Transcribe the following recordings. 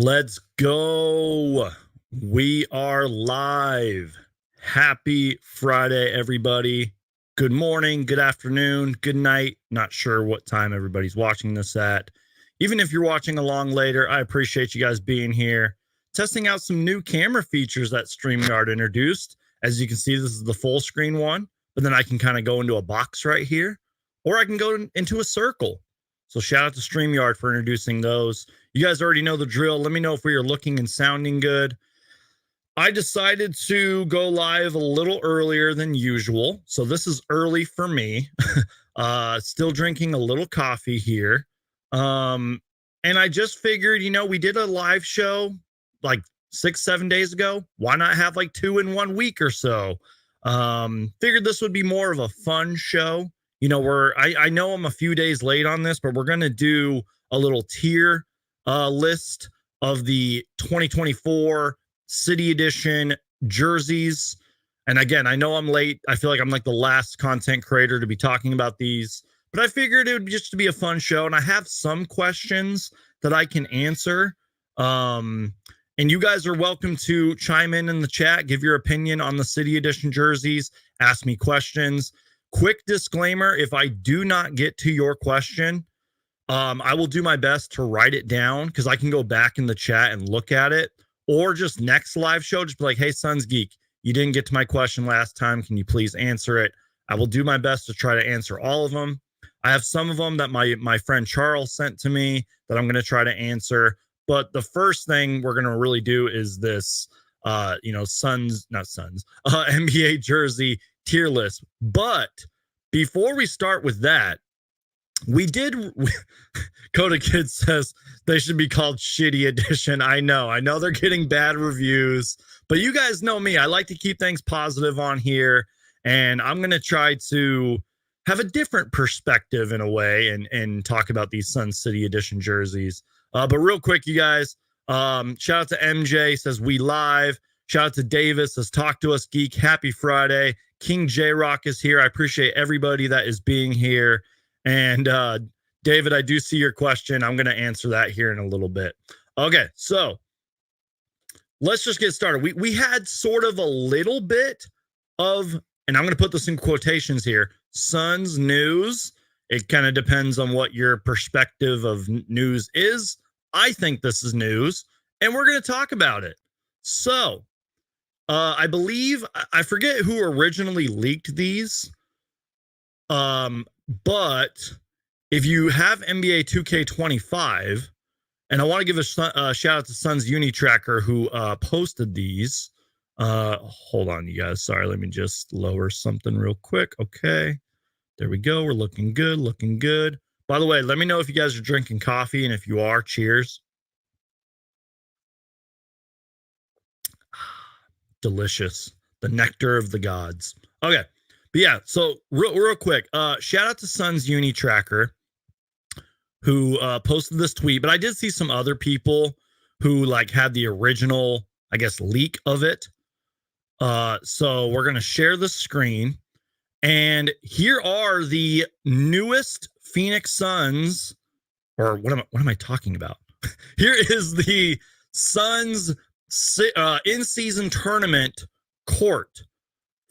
Let's go. We are live. Happy Friday, everybody. Good morning, good afternoon, good night. Not sure what time everybody's watching this at. Even if you're watching along later, I appreciate you guys being here. Testing out some new camera features that StreamYard introduced. As you can see, this is the full screen one, but then I can kind of go into a box right here, or I can go into a circle. So shout out to StreamYard for introducing those. You guys already know the drill. Let me know if we are looking and sounding good. I decided to go live a little earlier than usual. So this is early for me. Still drinking a little coffee here. And I just figured, we did a live show like 6-7 days ago. Why not have like 2 in 1 week or so? Figured this would be more of a fun show. I know I'm a few days late on this, but we're going to do a little tier list of the 2024 City Edition jerseys. And again, I know I'm late. I feel like I'm like the last content creator to be talking about these, but I figured it would just be a fun show. And I have some questions that I can answer. And you guys are welcome to chime in the chat, give your opinion on the City Edition jerseys, ask me questions. Quick disclaimer, if I do not get to your question, I will do my best to write it down because I can go back in the chat and look at it, or just next live show, just be like, hey, Suns Geek, you didn't get to my question last time. Can you please answer it? I will do my best to try to answer all of them. I have some of them that my friend Charles sent to me that I'm going to try to answer. But the first thing we're going to really do is this, NBA jersey tier list. But before we start with that, Coda Kid says they should be called Shitty Edition. I know they're getting bad reviews, but you guys know me. I like to keep things positive on here, and I'm going to try to have a different perspective in a way and talk about these Sun City Edition jerseys. But real quick, you guys, shout out to MJ, says we live. Shout out to Davis, says talk to us, Geek. Happy Friday. King J-Rock is here. I appreciate everybody that is being here. And David, I do see your question. I'm going to answer that here in a little bit. Okay, so let's just get started. We had sort of a little bit of, and I'm going to put this in quotations here, Suns news. It kind of depends on what your perspective of news is. I think this is news, and we're going to talk about it. So I believe, I forget who originally leaked these. But if you have NBA 2K25, and I want to give a shout out to Suns Uni Tracker who posted these. Hold on, you guys. Sorry, let me just lower something real quick. Okay, there we go. We're looking good, looking good. By the way, let me know if you guys are drinking coffee, and if you are, cheers. Delicious. The nectar of the gods. Okay. But yeah, so real quick, shout out to Suns Uni Tracker who posted this tweet, but I did see some other people who like had the original, I guess, leak of it. So we're going to share the screen, and here are the newest Phoenix Suns, or what am I talking about? Here is the Suns in-season tournament court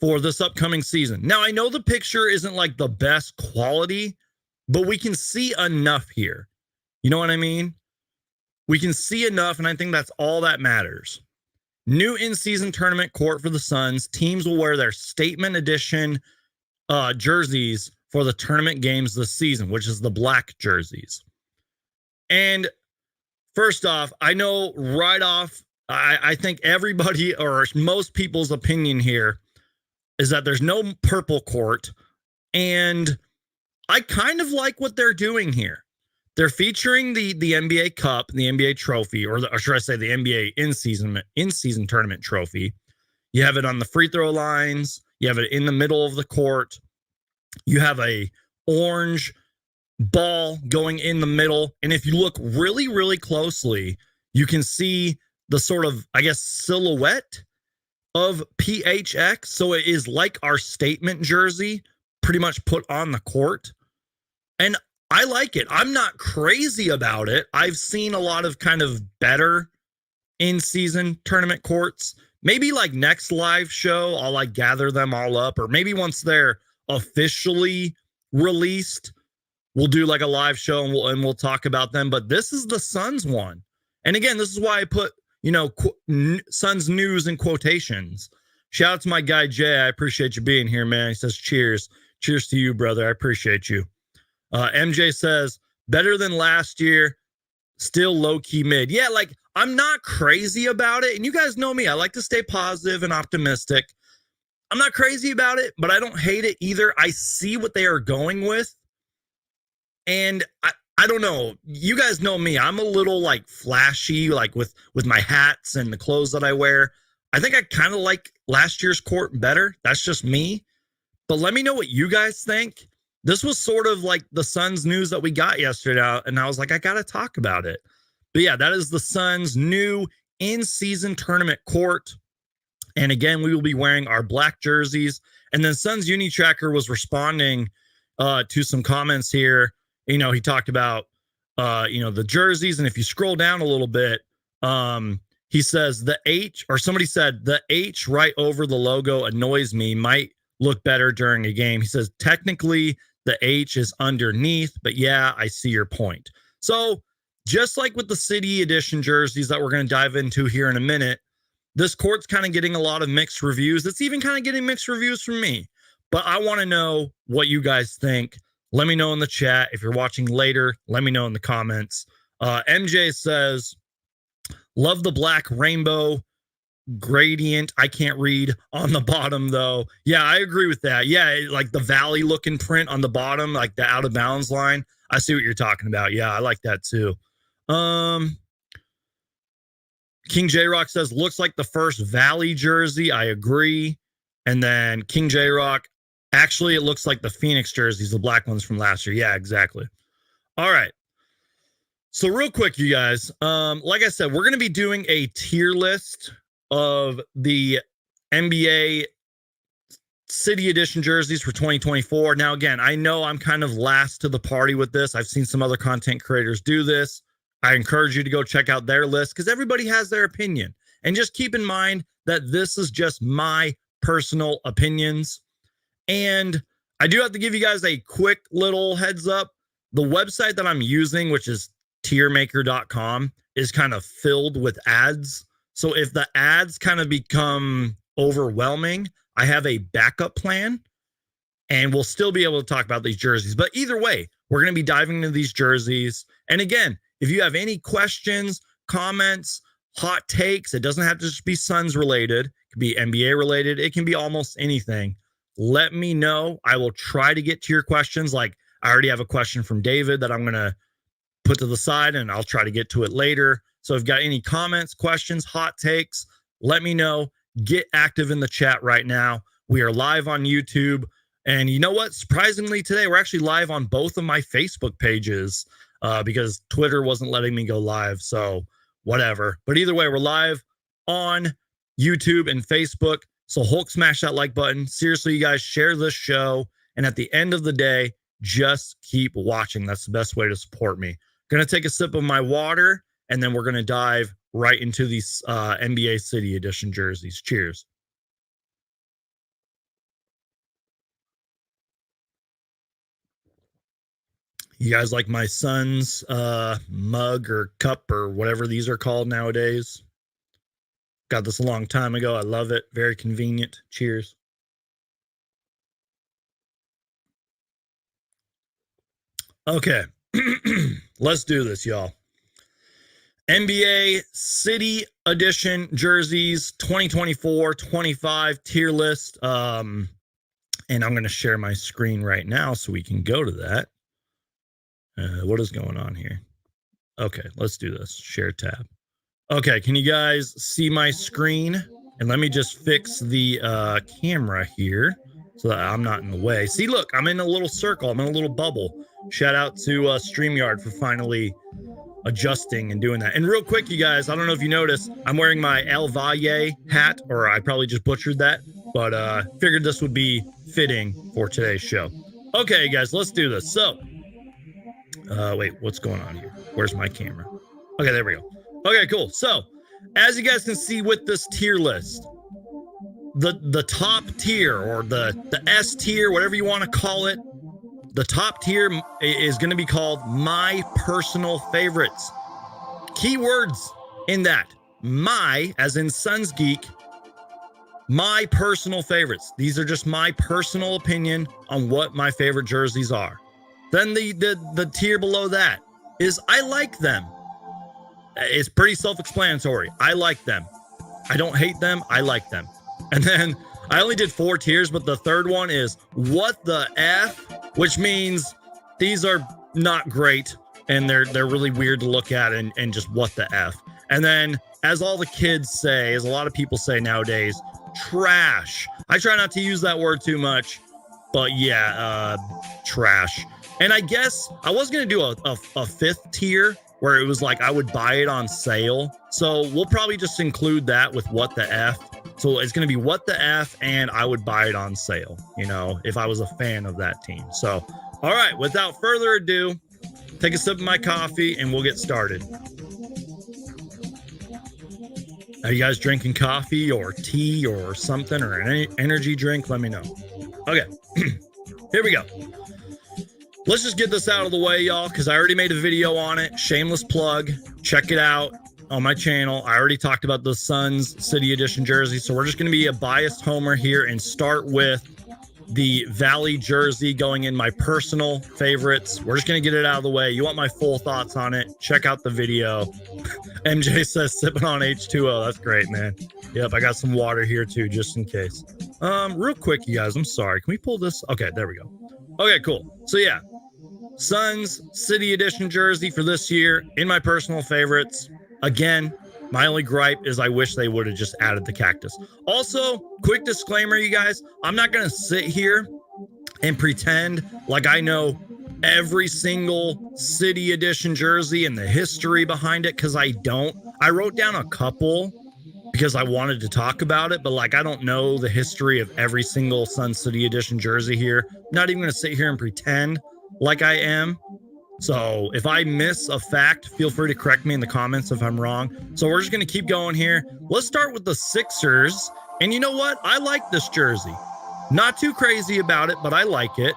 for this upcoming season. Now, I know the picture isn't like the best quality, but we can see enough here. You know what I mean? We can see enough, and I think that's all that matters. New in-season tournament court for the Suns. Teams will wear their statement edition jerseys for the tournament games this season, which is the black jerseys. And first off, I know right off, I think everybody or most people's opinion here is that there's no purple court, and I kind of like what they're doing here. They're featuring the NBA Cup, the NBA trophy, or should I say the NBA in-season tournament trophy. You have it on the free throw lines. You have it in the middle of the court. You have a orange ball going in the middle, and if you look really, really closely, you can see the sort of, I guess, silhouette of PHX. So it is like our statement jersey pretty much put on the court. And I like it. I'm not crazy about it. I've seen a lot of kind of better in-season tournament courts. Maybe like next live show, I'll like gather them all up, or maybe once they're officially released, we'll do like a live show and we'll talk about them. But this is the Suns one. And again, this is why I put, Suns news in quotations. Shout out to my guy, Jay. I appreciate you being here, man. He says, cheers. Cheers to you, brother. I appreciate you. MJ says, better than last year, still low-key mid. Yeah, like, I'm not crazy about it. And you guys know me. I like to stay positive and optimistic. I'm not crazy about it, but I don't hate it either. I see what they are going with. And I don't know. You guys know me. I'm a little like flashy, like with my hats and the clothes that I wear. I think I kind of like last year's court better. That's just me. But let me know what you guys think. This was sort of like the Suns news that we got yesterday, and I was like, I got to talk about it. But yeah, that is the Suns' new in-season tournament court. And again, we will be wearing our black jerseys. And then Suns Uni Tracker was responding to some comments here. He talked about, the jerseys. And if you scroll down a little bit, he says the H, or somebody said the H right over the logo annoys me, might look better during a game. He says, technically, the H is underneath, but yeah, I see your point. So just like with the City Edition jerseys that we're going to dive into here in a minute, this court's kind of getting a lot of mixed reviews. It's even kind of getting mixed reviews from me. But I want to know what you guys think. Let me know in the chat. If you're watching later, let me know in the comments. MJ says, love the black rainbow gradient. I can't read on the bottom, though. Yeah, I agree with that. Yeah, like the valley looking print on the bottom, like the out of bounds line. I see what you're talking about. Yeah, I like that too. King J Rock says, looks like the first Valley jersey. I agree. And then King J Rock, actually, it looks like the Phoenix jerseys, the black ones from last year. Yeah, exactly. All right. So real quick, you guys, like I said, we're going to be doing a tier list of the NBA City Edition jerseys for 2024. Now, again, I know I'm kind of last to the party with this. I've seen some other content creators do this. I encourage you to go check out their list because everybody has their opinion. And just keep in mind that this is just my personal opinions. And I do have to give you guys a quick little heads up. The website that I'm using, which is tiermaker.com, is kind of filled with ads. So if the ads kind of become overwhelming, I have a backup plan and we'll still be able to talk about these jerseys. But either way, we're going to be diving into these jerseys. And again, if you have any questions, comments, hot takes, it doesn't have to just be Suns related. It can be NBA related. It can be almost anything. Let me know. I will try to get to your questions. Like I already have a question from David that I'm going to put to the side and I'll try to get to it later. So if you've got any comments, questions, hot takes, let me know. Get active in the chat right now. We are live on YouTube. And you know what? Surprisingly today, we're actually live on both of my Facebook pages because Twitter wasn't letting me go live. So whatever. But either way, we're live on YouTube and Facebook. So Hulk smash that like button. Seriously, you guys, share this show. And at the end of the day, just keep watching. That's the best way to support me. Going to take a sip of my water, and then we're going to dive right into these NBA City Edition jerseys. Cheers. You guys like my Suns mug or cup or whatever these are called nowadays? Got this a long time ago. I love it. Very convenient. Cheers. Okay. Let's do this, y'all. NBA City Edition jerseys 2024-25 tier list. And I'm going to share my screen right now so we can go to that. What is going on here? Okay, let's do this. Share tab. Okay, can you guys see my screen? And let me just fix the camera here so that I'm not in the way. See, look, I'm in a little circle. I'm in a little bubble. Shout out to StreamYard for finally adjusting and doing that. And real quick, you guys, I don't know if you noticed, I'm wearing my El Valle hat, or I probably just butchered that, but figured this would be fitting for today's show. Okay, guys, let's do this. So, wait, what's going on here? Where's my camera? Okay, there we go. Okay, cool. So, as you guys can see with this tier list, the top tier, or the S tier, whatever you want to call it, the top tier is going to be called my personal favorites. Keywords in that: my, as in Suns Geek, my personal favorites. These are just my personal opinion on what my favorite jerseys are. Then the tier below that is I like them. It's pretty self-explanatory. I like them. I don't hate them. I like them. And then I only did 4 tiers, but the third one is what the F, which means these are not great and they're really weird to look at, and just what the F. And then, as all the kids say, as a lot of people say nowadays, trash. I try not to use that word too much, but yeah, trash. And I guess I was going to do a 5th tier where it was like I would buy it on sale. So we'll probably just include that with what the F. So it's going to be what the F, and I would buy it on sale, you know, if I was a fan of that team. So, all right, without further ado, take a sip of my coffee and we'll get started. Are you guys drinking coffee or tea or something, or an energy drink? Let me know. Okay, here we go. Let's just get this out of the way, y'all, because I already made a video on it. Shameless plug. Check it out on my channel. I already talked about the Suns City Edition jersey, so we're just going to be a biased homer here and start with the Valley jersey going in my personal favorites. We're just going to get it out of the way. You want my full thoughts on it? Check out the video. MJ says sipping on H2O. That's great, man. Yep, I got some water here too, just in case. Real quick, you guys, I'm sorry. Can we pull this? Okay, there we go. Okay, cool. So yeah, Suns City Edition jersey for this year in my personal favorites. Again, my only gripe is I wish they would have just added the cactus. Also, quick disclaimer, you guys, I'm not going to sit here and pretend like I know every single City Edition jersey and the history behind it, because I don't. I wrote down a couple because I wanted to talk about it, but like I don't know the history of every single Sun City Edition jersey here. I'm not even going to sit here and pretend like I am. So if I miss a fact, feel free to correct me in the comments if I'm wrong. So we're just going to keep going here. Let's start with the Sixers. And you know what? I like this jersey. Not too crazy about it, but I like it.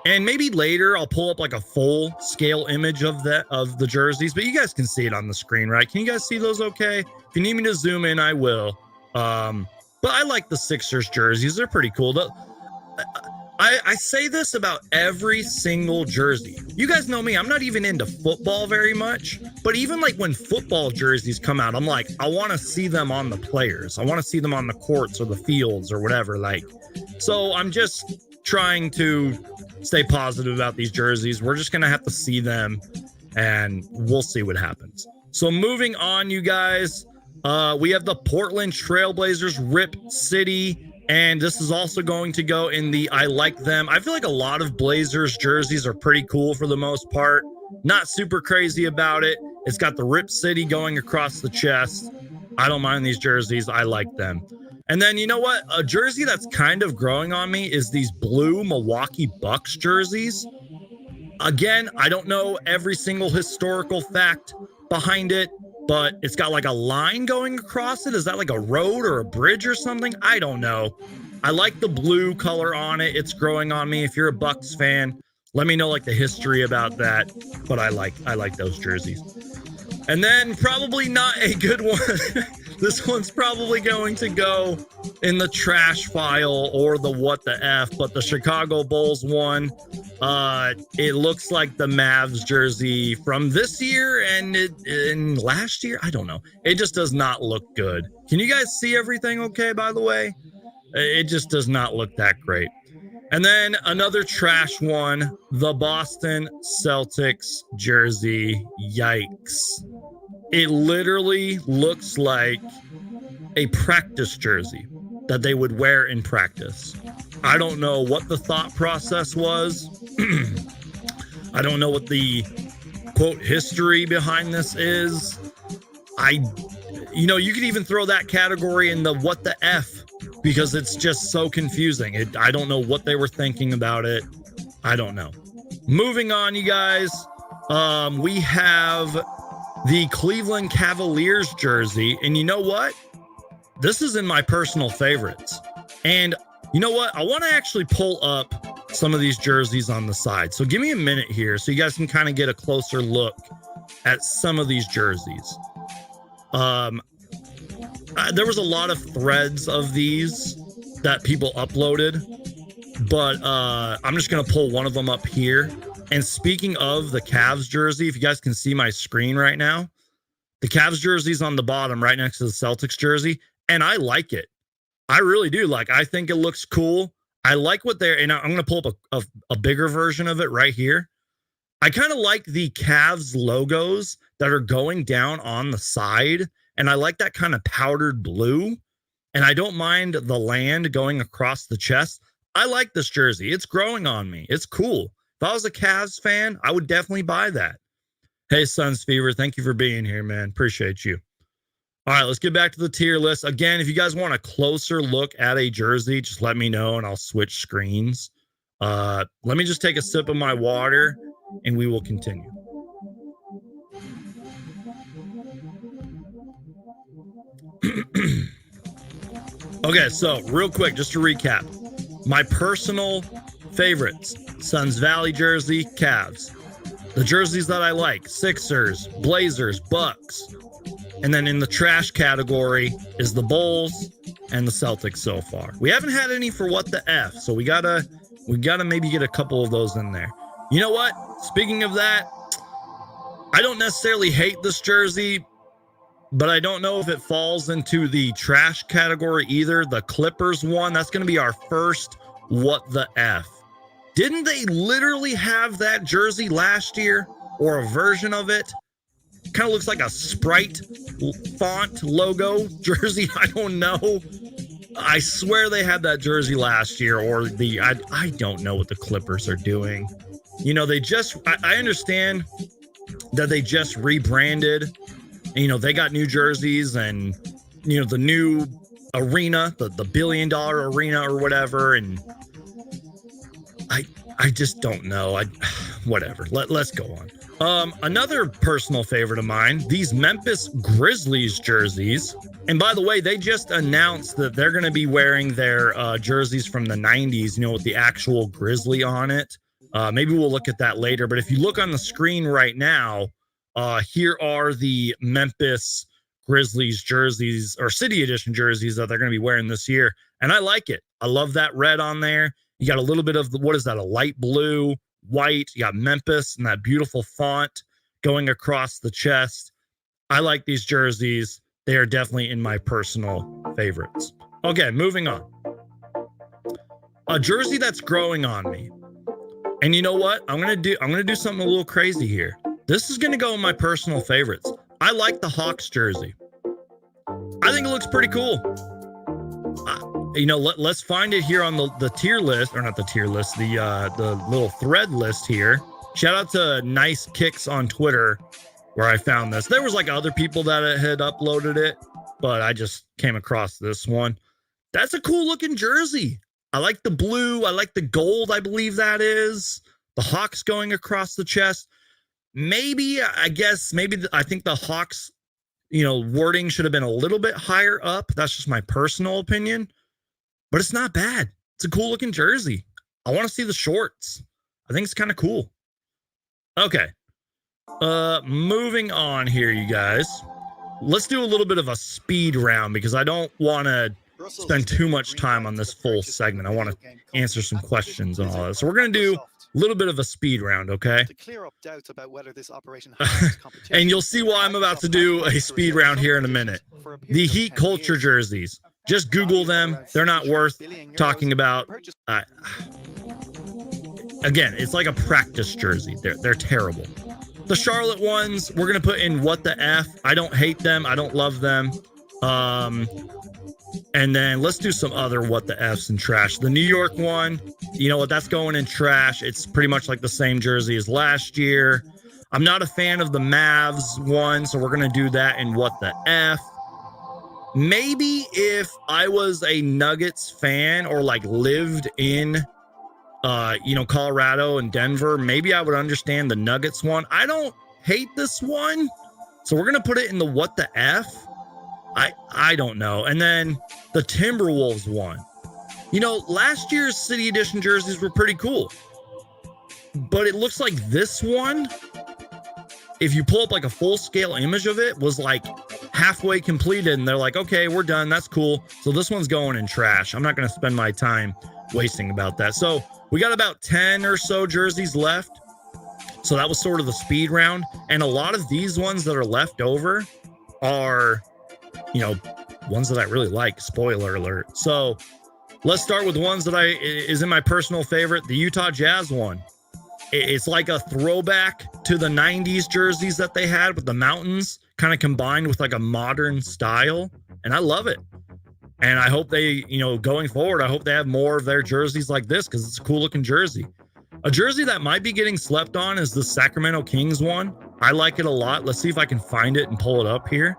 And maybe later I'll pull up like a full scale image of the jerseys, but you guys can see it on the screen, right? Can you guys see those okay? If you need me to zoom in, I will. But I like the Sixers jerseys. They're pretty cool. I say this about every single jersey. You guys know me, I'm not even into football very much, but even like when football jerseys come out, I'm like, I want to see them on the players. I want to see them on the courts or the fields or whatever. Like, so I'm just trying to stay positive about these jerseys. We're just going to have to see them and we'll see what happens. So moving on, you guys, we have the Portland Trailblazers Rip City. And this is also going to go in the I like them. I feel like a lot of Blazers jerseys are pretty cool for the most part. Not super crazy about it. It's got the Rip City going across the chest. I don't mind these jerseys. I like them. And then you know what? A jersey that's kind of growing on me is these blue Milwaukee Bucks jerseys. Again, I don't know every single historical fact behind it, but it's got like a line going across it. Is that like a road or a bridge or something? I don't know. I like the blue color on it. It's growing on me. If you're a Bucks fan, let me know like the history about that. But I like those jerseys. And then probably not a good one. This one's probably going to go in the trash file or the what the F, but the Chicago Bulls one. It looks like the Mavs jersey from this year and last year. I don't know. It just does not look good. Can you guys see everything okay, by the way? It just does not look that great. And then another trash one, the Boston Celtics jersey. Yikes. It literally looks like a practice jersey that they would wear in practice. I don't know what the thought process was. I don't know what the quote history behind this is. You could even throw that category in the what the F, because it's just so confusing. I don't know what they were thinking about it. I don't know. Moving on, you guys. We have the Cleveland Cavaliers jersey. And you know what? This is in my personal favorites. And you know what? I want to actually pull up some of these jerseys on the side. So give me a minute here so you guys can kind of get a closer look at some of these jerseys. There was a lot of threads of these that people uploaded, but I'm just going to pull one of them up here. And speaking of the Cavs jersey, if you guys can see my screen right now, the Cavs jersey's on the bottom right next to the Celtics jersey, and I like it. I really do. Like, I think it looks cool. I like what they're, and I'm going to pull up a bigger version of it right here. I kind of like the Cavs logos that are going down on the side, and I like that kind of powdered blue, and I don't mind the land going across the chest. I like this jersey. It's growing on me. It's cool. If I was a Cavs fan, I would definitely buy that. Hey, Suns Fever, thank you for being here, man. Appreciate you. All right, let's get back to the tier list. Again, if you guys want a closer look at a jersey, just let me know and I'll switch screens. Let me just take a sip of my water and we will continue. Okay, so real quick, just to recap. My personal favorites: Suns Valley jersey, Cavs. The jerseys that I like: Sixers, Blazers, Bucks. And then in the trash category is the Bulls and the Celtics so far. We haven't had any for what the F, so we gotta maybe get a couple of those in there. You know what? Speaking of that, I don't necessarily hate this jersey, but I don't know if it falls into the trash category either. The Clippers one, that's going to be our first what the F. Didn't they literally have that jersey last year, or a version of it? Kind of looks like a Sprite font logo jersey. I don't know. I swear they had that jersey last year, or I don't know what the Clippers are doing. You know, they just, I understand that they just rebranded. You know, they got new jerseys and, you know, the new arena, the $1 billion arena or whatever. And I just don't know. Whatever. Let's go on. Another personal favorite of mine, these Memphis Grizzlies jerseys. And by the way, they just announced that they're going to be wearing their jerseys from the 90s, you know, with the actual Grizzly on it. Maybe we'll look at that later. But if you look on the screen right now, here are the Memphis Grizzlies jerseys, or City Edition jerseys, that they're going to be wearing this year. And I like it. I love that red on there. You got a little bit of, what is that, a light blue, white. You got Memphis and that beautiful font going across the chest. I like these jerseys. They are definitely in my personal favorites. Okay, moving on. A jersey that's growing on me. And you know what? I'm gonna do something a little crazy here. This is gonna go in my personal favorites. I like the Hawks jersey. I think it looks pretty cool. You know, let's find it here on the tier list, or not the tier list, the little thread list here. Shout out to Nice Kicks on Twitter, where I found this. There was like other people that had uploaded it, but I just came across this one. That's a cool looking jersey. I like the blue. I like the gold, I believe that is. The Hawks going across the chest. Maybe, I think the Hawks, you know, wording should have been a little bit higher up. That's just my personal opinion. But it's not bad. It's a cool looking jersey. I want to see the shorts. I think it's kind of cool. Okay. Moving on here, you guys. Let's do a little bit of a speed round because I don't want to spend too much time on this full segment. I want to answer some questions and all that. So we're going to do a little bit of a speed round, okay? To clear up doubts about whether this operation has competition. And you'll see why I'm about to do a speed round here in a minute. The Heat Culture jerseys. Just Google them. They're not worth talking about. Again, it's like a practice jersey. They're terrible. The Charlotte ones, we're going to put in what the F. I don't hate them. I don't love them. And then let's do some other what the F's and trash. The New York one, you know what? That's going in trash. It's pretty much like the same jersey as last year. I'm not a fan of the Mavs one, so we're going to do that in what the F. Maybe if I was a Nuggets fan or like lived in, you know, Colorado and Denver, maybe I would understand the Nuggets one. I don't hate this one. So we're going to put it in the what the F. I don't know. And then the Timberwolves one. You know, last year's City Edition jerseys were pretty cool. But it looks like this one, if you pull up like a full-scale image of it, was like halfway completed. And they're like, okay, we're done. That's cool. So this one's going in trash. I'm not going to spend my time wasting about that. So we got about 10 or so jerseys left. So that was sort of the speed round. And a lot of these ones that are left over are, you know, ones that I really like. Spoiler alert. So let's start with ones that is in my personal favorite, the Utah Jazz one. It's like a throwback to the 90s jerseys that they had with the mountains kind of combined with like a modern style. And I love it. And I hope they, you know, going forward, I hope they have more of their jerseys like this because it's a cool looking jersey. A jersey that might be getting slept on is the Sacramento Kings one. I like it a lot. Let's see if I can find it and pull it up here.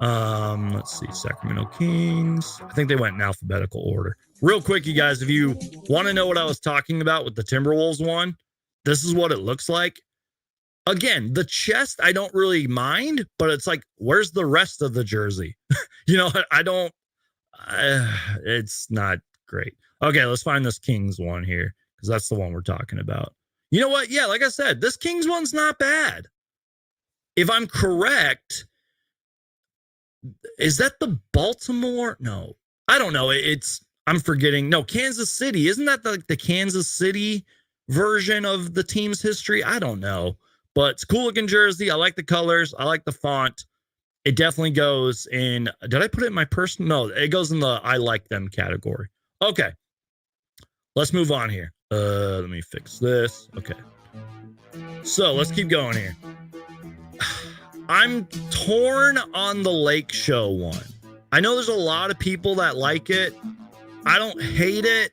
Let's see, Sacramento Kings. I think they went in alphabetical order. Real quick, you guys, if you want to know what I was talking about with the Timberwolves one, this is what it looks like. Again, the chest, I don't really mind, but it's like, where's the rest of the jersey? You know, it's not great. Okay, let's find this Kings one here because that's the one we're talking about. You know what? Yeah, like I said, this Kings one's not bad. If I'm correct, is that the Baltimore? No, I don't know. I'm forgetting. No, Kansas City. Isn't that the Kansas City version of the team's history? I don't know, but it's a cool looking jersey. I like the colors. I like the font. It definitely goes in. Did I put it in my personal? No, it goes in the I like them category. Okay, let's move on here. Let me fix this. Okay, so let's keep going here. I'm torn on the Lake Show one. I know there's a lot of people that like it. I don't hate it.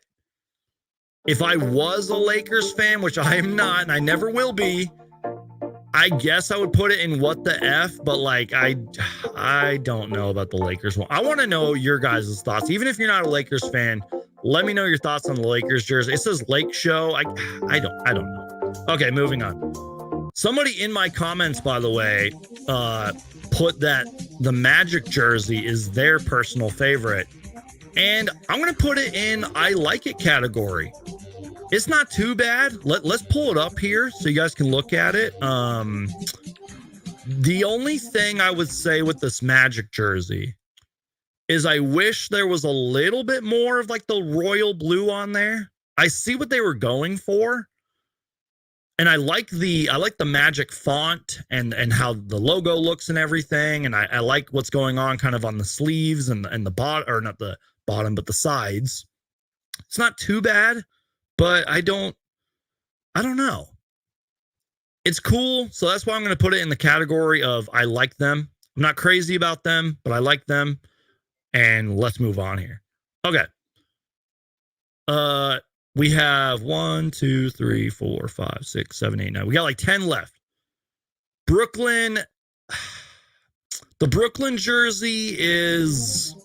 If I was a Lakers fan, which I am not, and I never will be, I guess I would put it in what the F, but like, I don't know about the Lakers one. I want to know your guys' thoughts. Even if you're not a Lakers fan, let me know your thoughts on the Lakers jersey. It says Lake Show. I don't know. Okay, moving on. Somebody in my comments, by the way, put that the Magic jersey is their personal favorite. And I'm going to put it in I like it category. It's not too bad. Let's pull it up here so you guys can look at it. The only thing I would say with this Magic jersey is I wish there was a little bit more of like the royal blue on there. I see what they were going for. And I like the Magic font and how the logo looks and everything. And I like what's going on kind of on the sleeves and the bottom, or not the bottom, but the sides. It's not too bad, but I don't know. It's cool. So that's why I'm going to put it in the category of I like them. I'm not crazy about them, but I like them. And let's move on here. Okay. We have 1, 2, 3, 4, 5, 6, 7, 8, 9. We got like 10 left. Brooklyn. The Brooklyn jersey is,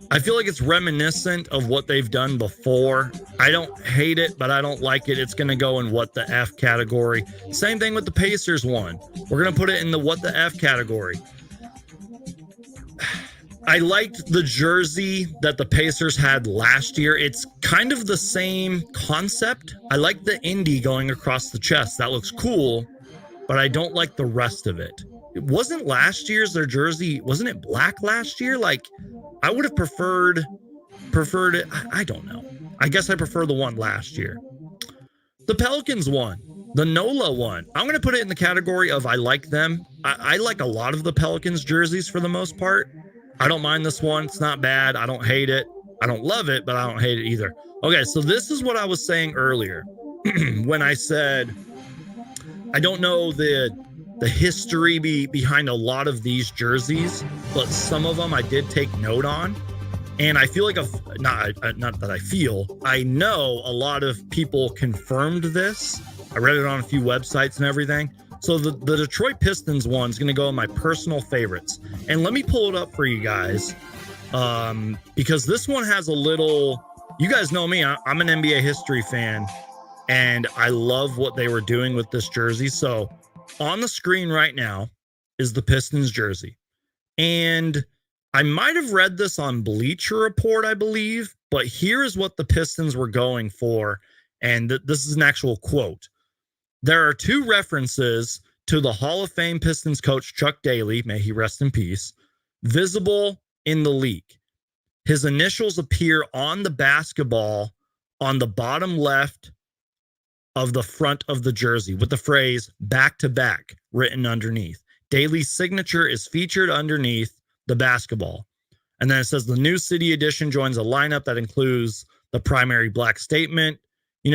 I feel like it's reminiscent of what they've done before. I don't hate it, but I don't like it. It's going to go in what the F category. Same thing with the Pacers one. We're going to put it in the what the F category. I liked the jersey that the Pacers had last year. It's kind of the same concept. I like the Indy going across the chest. That looks cool, but I don't like the rest of it. It wasn't last year's their jersey. Wasn't it black last year? Like, I would have preferred it. I don't know. I guess I prefer the one last year. The Pelicans one, the NOLA one. I'm going to put it in the category of I like them. I like a lot of the Pelicans jerseys for the most part. I don't mind this one. It's not bad. I don't hate it. I don't love it, but I don't hate it either. Okay, so this is what I was saying earlier when I said I don't know the history behind a lot of these jerseys, but some of them I did take note on. And I feel like not that I feel, I know a lot of people confirmed this. I read it on a few websites and everything. So the Detroit Pistons one is going to go in my personal favorites. And let me pull it up for you guys because this one has a little, you guys know me, I'm an NBA history fan, and I love what they were doing with this jersey. So on the screen right now, is the Pistons jersey. And I might have read this on Bleacher Report, I believe, but here is what the Pistons were going for. And this is an actual quote. There are two references to the Hall of Fame Pistons coach Chuck Daly, may he rest in peace, visible in the league. His initials appear on the basketball on the bottom left of the front of the jersey with the phrase back to back written underneath. Daly's signature is featured underneath the basketball. And then it says the New City Edition joins a lineup that includes the primary black statement,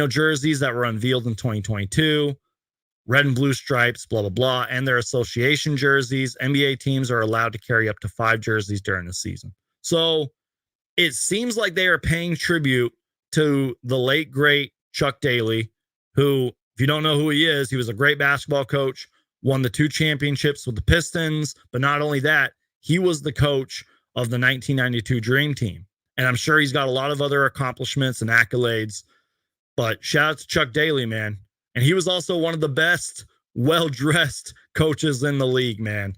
jerseys that were unveiled in 2022, red and blue stripes, blah, blah, blah, and their association jerseys. NBA teams are allowed to carry up to 5 jerseys during the season. So it seems like they are paying tribute to the late, great Chuck Daly, who, if you don't know who he is, he was a great basketball coach, won the 2 championships with the Pistons. But not only that, he was the coach of the 1992 Dream Team. And I'm sure he's got a lot of other accomplishments and accolades. But shout out to Chuck Daly, man. And he was also one of the best, well-dressed coaches in the league, man.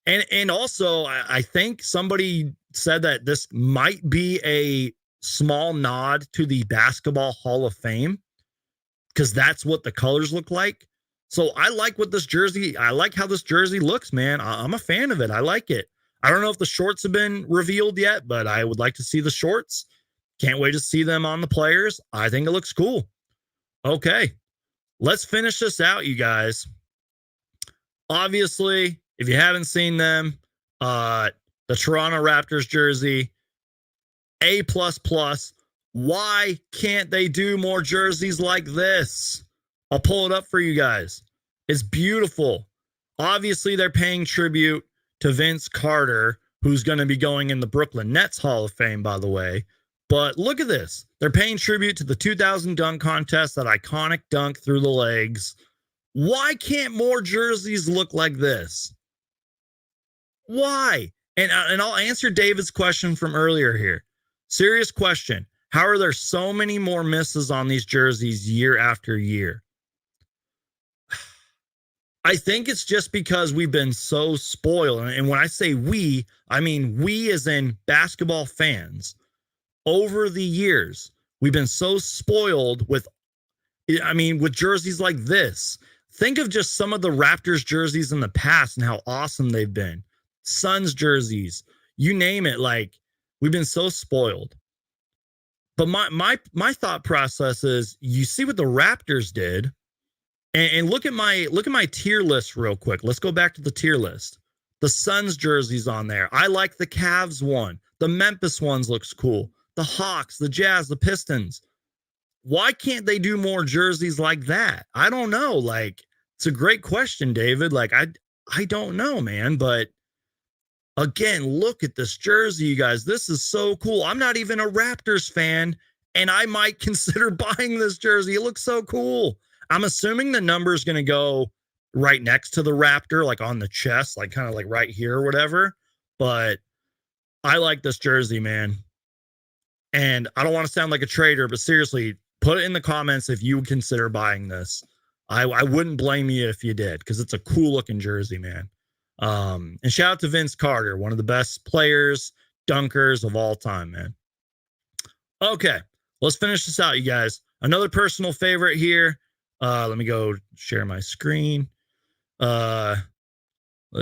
And also, I think somebody said that this might be a small nod to the Basketball Hall of Fame, because that's what the colors look like. So I like how this jersey looks, man. I'm a fan of it. I like it. I don't know if the shorts have been revealed yet, but I would like to see the shorts. Can't wait to see them on the players. I think it looks cool. Okay, let's finish this out, you guys. Obviously, if you haven't seen them, the Toronto Raptors jersey, A++. Why can't they do more jerseys like this? I'll pull it up for you guys. It's beautiful. Obviously, they're paying tribute to Vince Carter, who's going to be going in the Brooklyn Nets Hall of Fame, by the way. But look at this. They're paying tribute to the 2000 dunk contest, that iconic dunk through the legs. Why can't more jerseys look like this? Why? And I'll answer David's question from earlier here. Serious question. How are there so many more misses on these jerseys year after year? I think it's just because we've been so spoiled. And when I say we, I mean we as in basketball fans. Over the years, we've been so spoiled with jerseys like this. Think of just some of the Raptors jerseys in the past and how awesome they've been. Suns jerseys, you name it. Like, we've been so spoiled. But my thought process is, you see what the Raptors did, and look at my tier list real quick. Let's go back to the tier list. The Suns jerseys on there. I like the Cavs one. The Memphis ones looks cool. The Hawks, the Jazz, the Pistons. Why can't they do more jerseys like that? I don't know. Like, it's a great question, David. Like, I don't know, man. But again, look at this jersey, you guys. This is so cool. I'm not even a Raptors fan, and I might consider buying this jersey. It looks so cool. I'm assuming the number is going to go right next to the Raptor, like on the chest, like kind of like right here or whatever. But I like this jersey, man. And I don't want to sound like a trader, but seriously, put it in the comments if you would consider buying this. I wouldn't blame you if you did, because it's a cool looking jersey, man. And shout out to Vince Carter, one of the best players, dunkers of all time, man. Okay, let's finish this out, you guys. Another personal favorite here. Let me go share my screen. Let's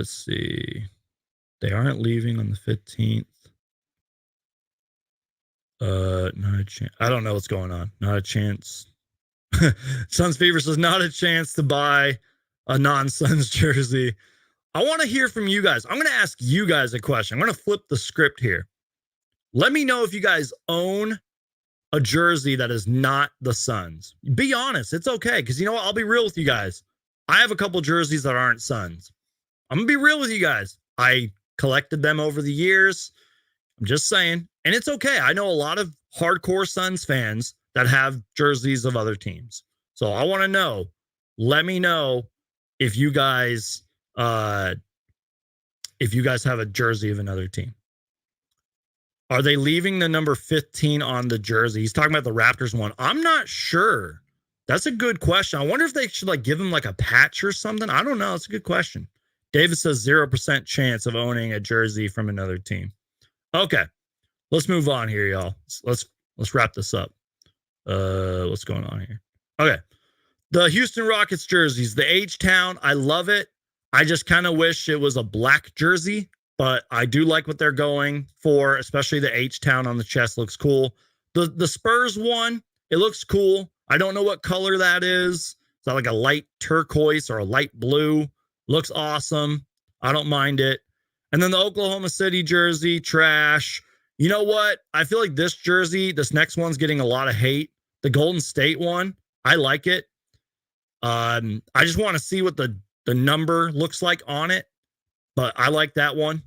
see. They aren't leaving on the 15th. Not a chance. I don't know what's going on. Not a chance. Suns Fever says not a chance to buy a non-Suns jersey. I want to hear from you guys. I'm going to ask you guys a question. I'm going to flip the script here. Let me know if you guys own a jersey that is not the Suns. Be honest. It's okay. Because you know what? I'll be real with you guys. I have a couple jerseys that aren't Suns. I'm going to be real with you guys. I collected them over the years. I'm just saying. And it's okay. I know a lot of hardcore Suns fans that have jerseys of other teams. So I want to know. Let me know if you guys have a jersey of another team. Are they leaving the number 15 on the jersey? He's talking about the Raptors one. I'm not sure. That's a good question. I wonder if they should like give him like a patch or something. I don't know. It's a good question. David says 0% chance of owning a jersey from another team. Okay, let's move on here, y'all. Let's wrap this up. What's going on here? Okay, the Houston Rockets jerseys, the H-Town, I love it. I just kind of wish it was a black jersey, but I do like what they're going for, especially the H-Town on the chest looks cool. The Spurs one, it looks cool. I don't know what color that is. Is that like a light turquoise or a light blue? Looks awesome. I don't mind it. And then the Oklahoma City jersey, trash. You know what? I feel like this jersey, this next one's getting a lot of hate. The Golden State one, I like it. I just want to see what the number looks like on it, but I like that one.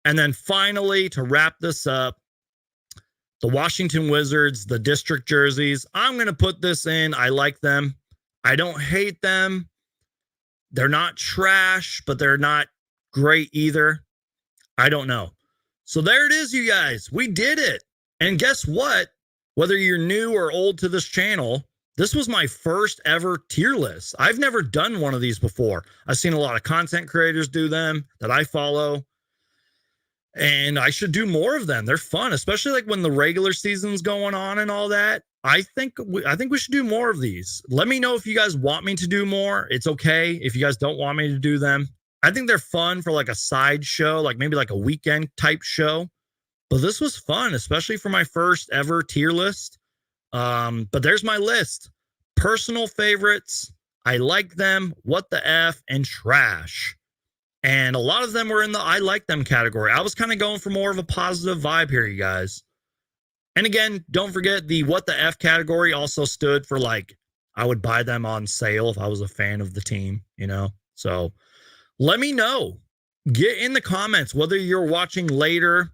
And then finally, to wrap this up, the Washington Wizards, the district jerseys. I'm going to put this in. I like them. I don't hate them. They're not trash, but they're not great either. I don't know. So there it is, you guys. We did it. And guess what? Whether you're new or old to this channel, this was my first ever tier list. I've never done one of these before. I've seen a lot of content creators do them that I follow. And I should do more of them. They're fun, especially like when the regular season's going on and all that. I think we should do more of these. Let me know if you guys want me to do more. It's okay if you guys don't want me to do them. I think they're fun for like a side show, like maybe like a weekend type show. But this was fun, especially for my first ever tier list. But there's my list. Personal favorites. I like them. What the F and trash. And a lot of them were in the I like them category. I was kind of going for more of a positive vibe here, you guys. And again, don't forget the what the F category also stood for like, I would buy them on sale if I was a fan of the team, you know? So let me know. Get in the comments, whether you're watching later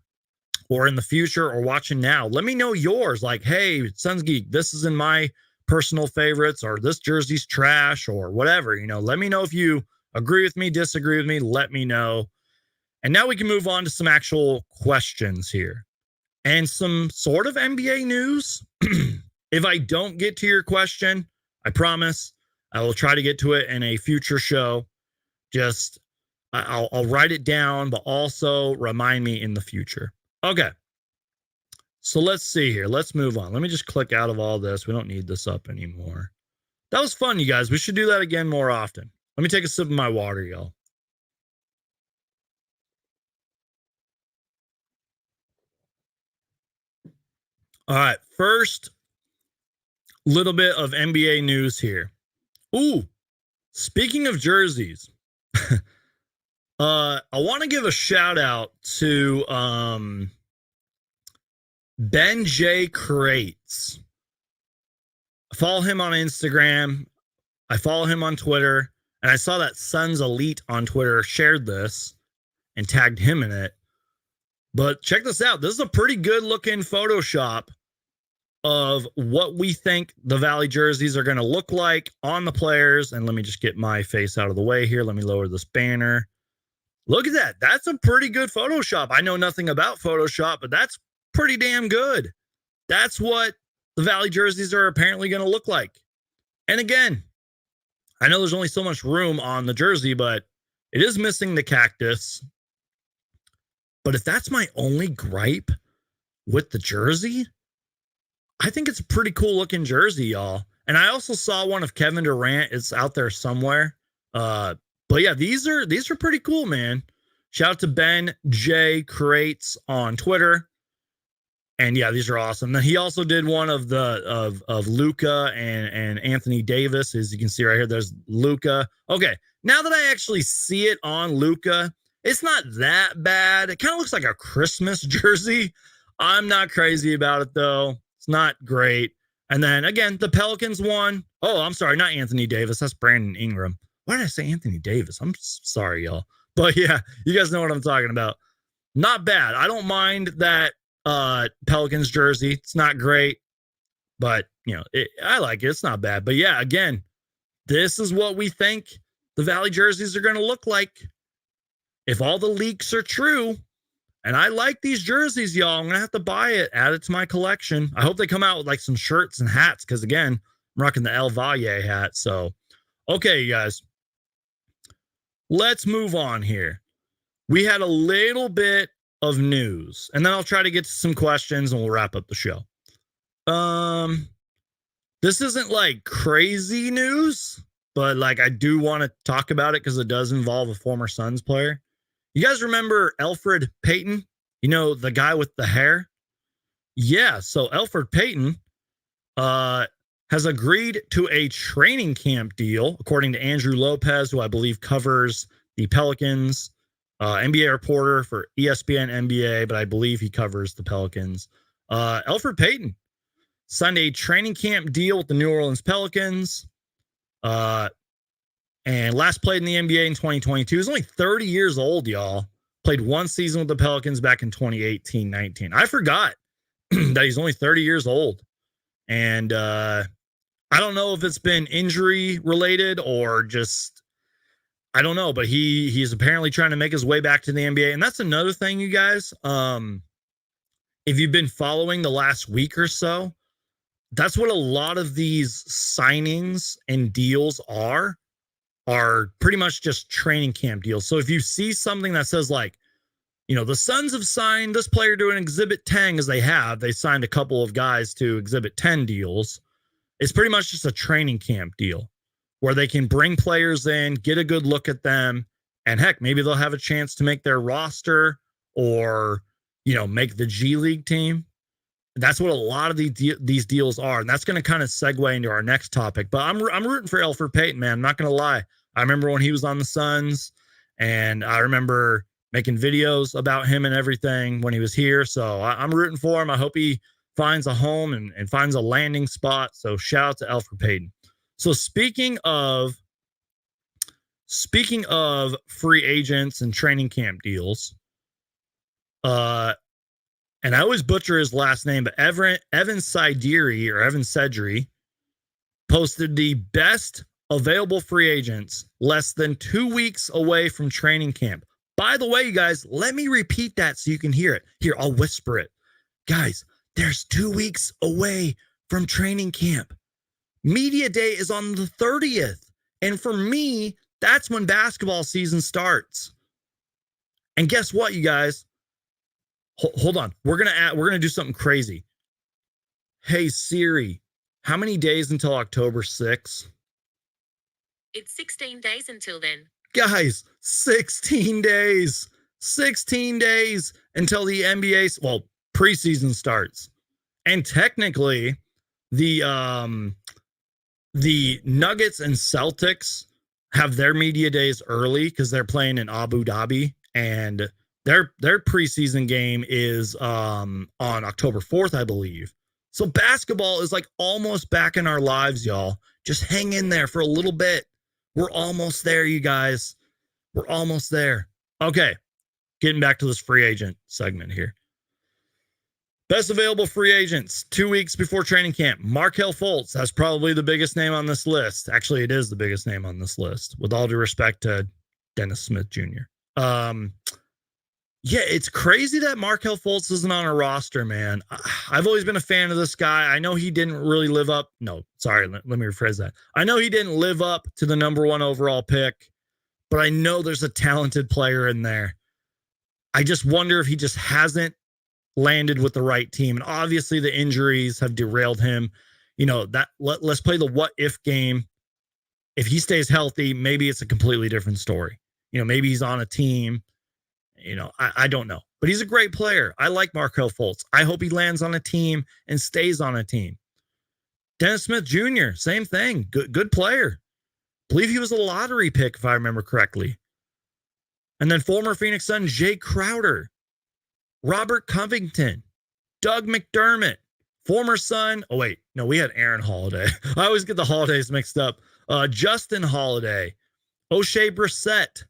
or in the future or watching now. Let me know yours. Like, hey, Suns Geek, this is in my personal favorites, or this jersey's trash, or whatever. You know, let me know if you agree with me, disagree with me, let me know. And now we can move on to some actual questions here and some sort of NBA news. If I don't get to your question, I promise I will try to get to it in a future show. Just I'll write it down, but also remind me in the future. Okay. So let's see here. Let's move on. Let me just click out of all this. We don't need this up anymore. That was fun, you guys. We should do that again more often. Let me take a sip of my water, y'all. All right. First, little bit of NBA news here. Ooh, speaking of jerseys, I want to give a shout out to Ben J. Crates. I follow him on Instagram. I follow him on Twitter. And I saw that Suns Elite on Twitter shared this and tagged him in it. But check this out. This is a pretty good looking Photoshop of what we think the Valley jerseys are going to look like on the players. And let me just get my face out of the way here. Let me lower this banner. Look at that. That's a pretty good Photoshop. I know nothing about Photoshop, but that's pretty damn good. That's what the Valley jerseys are apparently going to look like. And again, I know there's only so much room on the jersey, but it is missing the cactus. But if that's my only gripe with the jersey, I think it's a pretty cool looking jersey, y'all. And I also saw one of Kevin Durant. It's out there somewhere. But yeah, these are pretty cool, man. Shout out to Ben J. Crates on Twitter. And yeah, these are awesome. Now, he also did one of the of Luka and Anthony Davis. As you can see right here, there's Luka. Okay, now that I actually see it on Luka, it's not that bad. It kind of looks like a Christmas jersey. I'm not crazy about it though. It's not great. And then again, the Pelicans one. Oh, I'm sorry, not Anthony Davis. That's Brandon Ingram. Why did I say Anthony Davis? I'm sorry, y'all. But yeah, you guys know what I'm talking about. Not bad. I don't mind that Pelicans jersey. It's not great, but you know, I like it. It's not bad. But yeah, again, this is what we think the Valley jerseys are going to look like. If all the leaks are true, and I like these jerseys, y'all, I'm going to have to buy it, add it to my collection. I hope they come out with like some shirts and hats, because again, I'm rocking the El Valle hat. So, okay, you guys. let's move on here. We had a little bit of news, and then I'll try to get to some questions and we'll wrap up the show. This isn't like crazy news, but like I do want to talk about it because it does involve a former Suns player. You guys remember Eflrid Payton? You know, the guy with the hair? Yeah, so Eflrid Payton has agreed to a training camp deal, according to Andrew Lopez, who I believe covers the Pelicans, NBA reporter for ESPN NBA, but I believe he covers the Pelicans. Eflrid Payton signed a training camp deal with the New Orleans Pelicans, and last played in the NBA in 2022. He's only 30 years old, y'all. Played one season with the Pelicans back in 2018-19. I forgot that he's only 30 years old. And I don't know if it's been injury related or just, I don't know, but he's apparently trying to make his way back to the NBA. And that's another thing, you guys. If you've been following the last week or so, that's what a lot of these signings and deals are pretty much just training camp deals. So if you see something that says like, you know, the Suns have signed this player to an Exhibit 10, as they signed a couple of guys to Exhibit 10 deals. It's pretty much just a training camp deal where they can bring players in, get a good look at them, and heck, maybe they'll have a chance to make their roster or, you know, make the G League team. That's what a lot of these deals are, and that's going to kind of segue into our next topic. But I'm rooting for Eflrid Payton, man. I'm not going to lie. I remember when he was on the Suns, and I remember making videos about him and everything when he was here. So I'm rooting for him. I hope he finds a home and finds a landing spot. So shout out to Eflrid Payton. So speaking of free agents and training camp deals, and I always butcher his last name, but Evan Sedri posted the best available free agents less than 2 weeks away from training camp. By the way, you guys, let me repeat that so you can hear it. Here, I'll whisper it. Guys, there's 2 weeks away from training camp. Media day is on the 30th. And for me, that's when basketball season starts. And guess what, you guys? Hold on. We're gonna do something crazy. Hey Siri, how many days until October 6th? It's 16 days until then. Guys, 16 days. 16 days until the NBA, preseason starts. And technically, the Nuggets and Celtics have their media days early because they're playing in Abu Dhabi, and their preseason game is on October 4th, I believe. So basketball is like almost back in our lives, y'all. Just hang in there for a little bit. We're almost there, you guys. We're almost there. Okay, getting back to this free agent segment here. Best available free agents 2 weeks before training camp. Markelle Fultz, that's probably the biggest name on this list. Actually, it is the biggest name on this list, with all due respect to Dennis Smith Jr. Yeah, it's crazy that Markelle Fultz isn't on a roster, man. I've always been a fan of this guy. I know he didn't really live up. No, sorry, let me rephrase that. I know he didn't live up to the number 1 overall pick, but I know there's a talented player in there. I just wonder if he just hasn't landed with the right team. And obviously the injuries have derailed him. You know, that let's play the what if game. If he stays healthy, maybe it's a completely different story. You know, maybe he's on a team. You know, I don't know. But he's a great player. I like Markelle Fultz. I hope he lands on a team and stays on a team. Dennis Smith Jr., same thing. Good player. Believe he was a lottery pick, if I remember correctly. And then former Phoenix Sun Jay Crowder, Robert Covington, Doug McDermott, former Sun. Oh, wait. No, we had Aaron Holiday. I always get the holidays mixed up. Justin Holiday, O'Shea Brissett,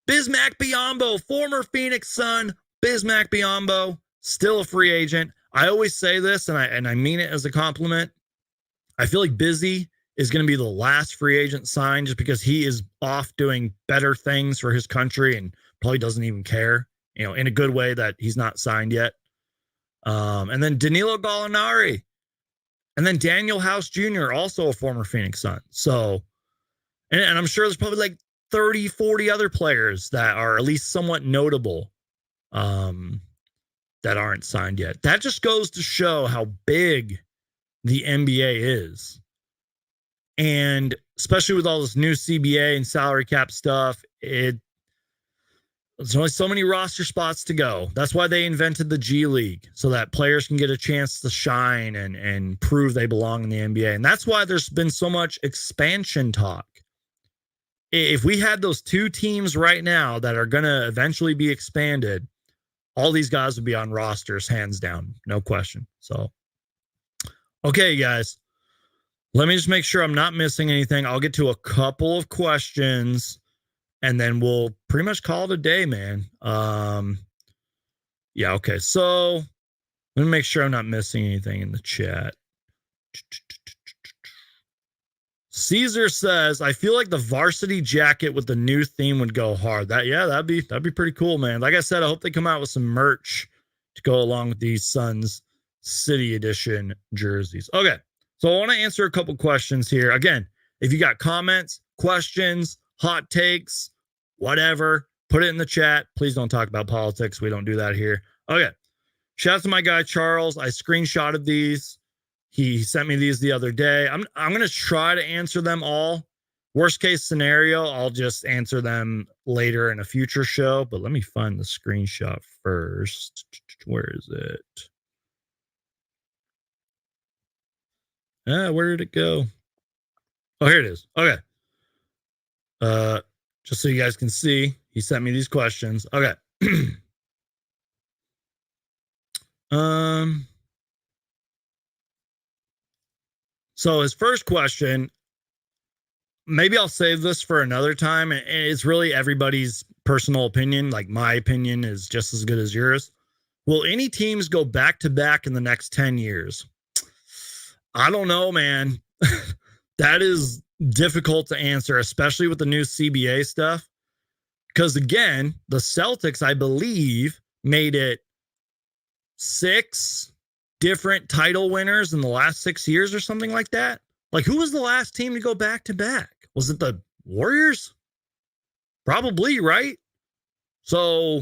Bismack Biyombo, former Phoenix Sun, Bismack Biyombo, still a free agent. I always say this, and I mean it as a compliment. I feel like Busy is going to be the last free agent signed just because he is off doing better things for his country and probably doesn't even care, you know, in a good way that he's not signed yet. And then Danilo Gallinari. And then Daniel House Jr., also a former Phoenix Sun. So, and I'm sure there's probably like 30, 40 other players that are at least somewhat notable that aren't signed yet. That just goes to show how big the NBA is. And especially with all this new CBA and salary cap stuff, there's only so many roster spots to go. That's why they invented the G League, so that players can get a chance to shine and prove they belong in the NBA. And that's why there's been so much expansion talk. If we had those two teams right now that are going to eventually be expanded, all these guys would be on rosters, hands down, no question. So, okay, guys, let me just make sure I'm not missing anything. I'll get to a couple of questions, and then we'll pretty much call it a day, man. Yeah, okay. So let me make sure I'm not missing anything in the chat. Caesar says, I feel like the varsity jacket with the new theme would go hard. That'd be pretty cool, man. Like I said, I hope they come out with some merch to go along with these Suns City Edition jerseys. Okay, so I want to answer a couple questions here. Again, if you got comments, questions, hot takes, whatever, put it in the chat. Please don't talk about politics. We don't do that here. Okay, shout out to my guy Charles. I screenshotted these. He sent me these the other day. I'm going to try to answer them all. Worst case scenario, I'll just answer them later in a future show. But let me find the screenshot first. Where is it? Where did it go? Oh, here it is. Okay. Just so you guys can see, he sent me these questions. Okay. So his first question, maybe I'll save this for another time. And it's really everybody's personal opinion. Like my opinion is just as good as yours. Will any teams go back to back in the next 10 years? I don't know, man. That is difficult to answer, especially with the new CBA stuff. Because again, the Celtics, I believe, made it 6 different title winners in the last 6 years or something like that. Like, who was the last team to go back to back? Was it the Warriors? Probably, right? So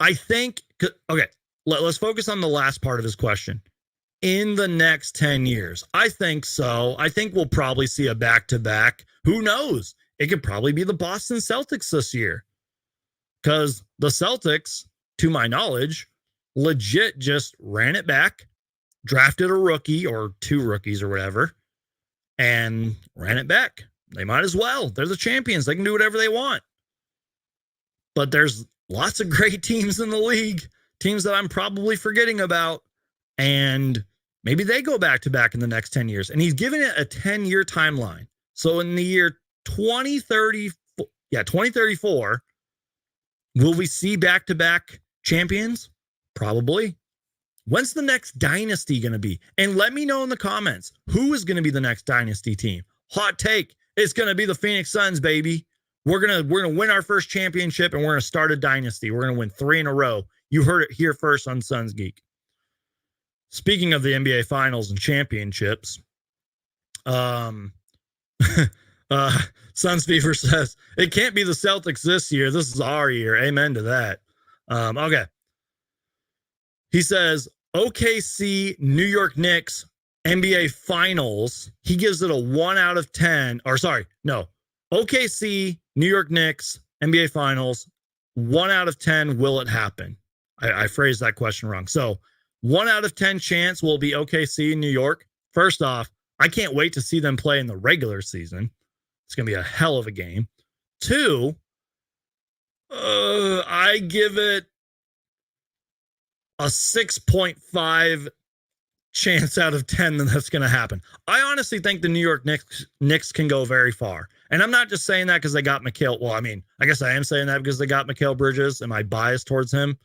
I think, okay, let's focus on the last part of his question. In the next 10 years, I think so. I think we'll probably see a back-to-back. Who knows? It could probably be the Boston Celtics this year. Because the Celtics, to my knowledge, legit just ran it back, drafted a rookie or 2 rookies or whatever, and ran it back. They might as well. They're the champions. They can do whatever they want. But there's lots of great teams in the league, teams that I'm probably forgetting about, and maybe they go back to back in the next 10 years. And he's given it a 10-year timeline. So in the year 2034, will we see back-to-back champions? Probably. When's the next dynasty going to be? And let me know in the comments, who is going to be the next dynasty team? Hot take. It's going to be the Phoenix Suns, baby. We're going to win our first championship, and we're going to start a dynasty. We're going to win 3 in a row. You heard it here first on Suns Geek. Speaking of the NBA Finals and championships, Suns Fever says, it can't be the Celtics this year. This is our year. Amen to that. Okay. He says, OKC, New York Knicks, NBA Finals. He gives it a 1 out of 10. Or sorry, no. OKC, New York Knicks, NBA Finals, 1 out of 10. Will it happen? I phrased that question wrong. So 1 out of 10 chance will be OKC, New York. First off, I can't wait to see them play in the regular season. It's going to be a hell of a game. 2, I give it a 6.5 chance out of 10 that that's going to happen. I honestly think the New York Knicks can go very far. And I'm not just saying that because they got Mikal. Well, I mean, I guess I am saying that because they got Mikal Bridges. Am I biased towards him?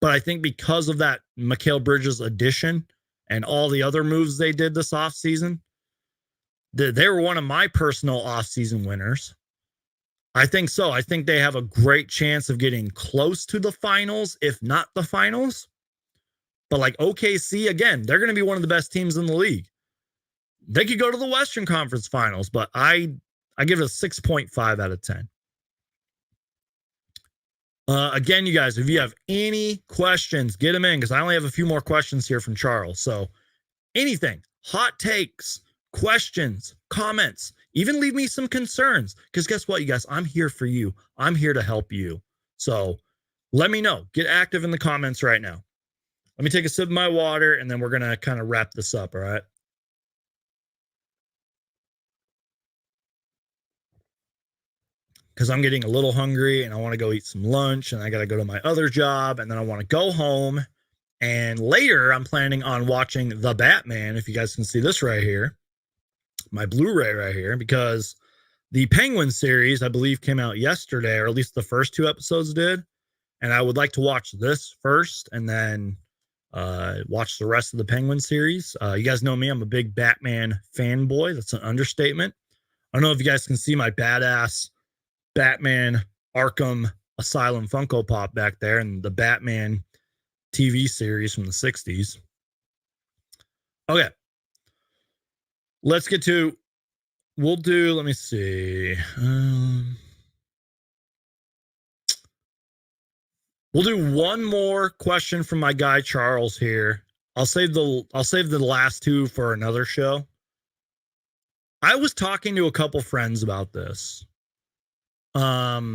But I think because of that Mikal Bridges addition and all the other moves they did this offseason, they were one of my personal offseason winners. I think so. I think they have a great chance of getting close to the finals, if not the finals. But like OKC, again, they're going to be one of the best teams in the league. They could go to the Western Conference Finals, but I I give it a 6.5 out of 10. Again, you guys, if you have any questions, get them in because I only have a few more questions here from Charles. So anything, hot takes, questions, comments, even leave me some concerns because guess what, you guys, I'm here for you. I'm here to help you. So let me know. Get active in the comments right now. Let me take a sip of my water and then we're going to kind of wrap this up. All right. Because I'm getting a little hungry and I want to go eat some lunch and I got to go to my other job and then I want to go home. And later I'm planning on watching The Batman, if you guys can see this right here, my Blu-ray right here, because the Penguin series, I believe, came out yesterday, or at least the first 2 episodes did. And I would like to watch this first and then watch the rest of the Penguin series. You guys know me, I'm a big Batman fanboy. That's an understatement. I don't know if you guys can see my badass Batman Arkham Asylum Funko Pop back there and the Batman TV series from the 60s. Okay. Let's get to, we'll do, let me see. We'll do one more question from my guy Charles here. I'll save the last 2 for another show. I was talking to a couple friends about this. I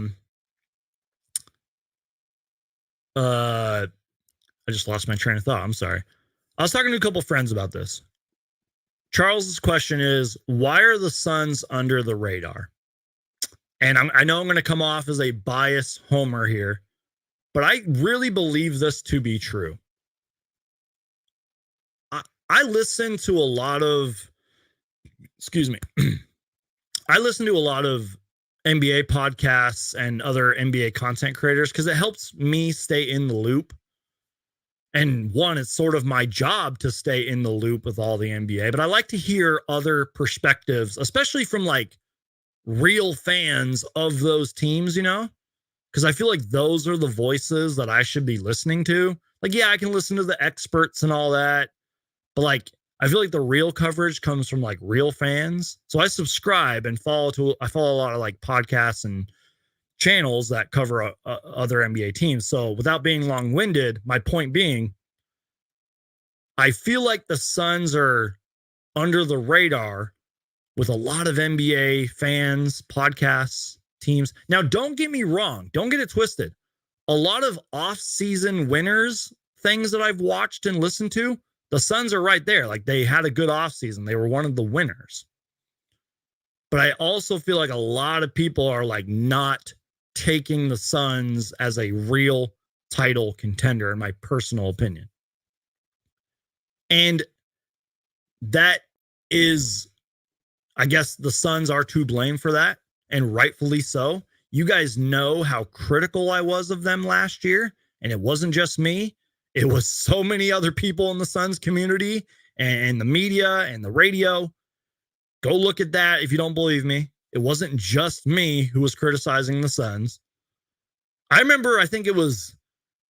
just lost my train of thought. I'm sorry. I was talking to a couple friends about this. Charles's question is, why are the Suns under the radar? And I know I'm going to come off as a biased homer here, but I really believe this to be true. I listen to a lot of, excuse me, I listen to a lot of NBA podcasts and other NBA content creators because it helps me stay in the loop. And one, it's sort of my job to stay in the loop with all the NBA, but I like to hear other perspectives, especially from like real fans of those teams, you know, because I feel like those are the voices that I should be listening to. Like, yeah, I can listen to the experts and all that, but like, I feel like the real coverage comes from like real fans. So I subscribe and I follow a lot of like podcasts and channels that cover other NBA teams. So without being long-winded, my point being, I feel like the Suns are under the radar with a lot of NBA fans, podcasts, teams. Now, don't get me wrong. Don't get it twisted. A lot of off-season winners, things that I've watched and listened to, the Suns are right there. Like, they had a good offseason. They were one of the winners. But I also feel like a lot of people are like not taking the Suns as a real title contender, in my personal opinion. And that is, I guess the Suns are to blame for that, and rightfully so. You guys know how critical I was of them last year, and it wasn't just me. It was so many other people in the Suns community and the media and the radio. Go look at that if you don't believe me. It wasn't just me who was criticizing the Suns. I remember, I think it was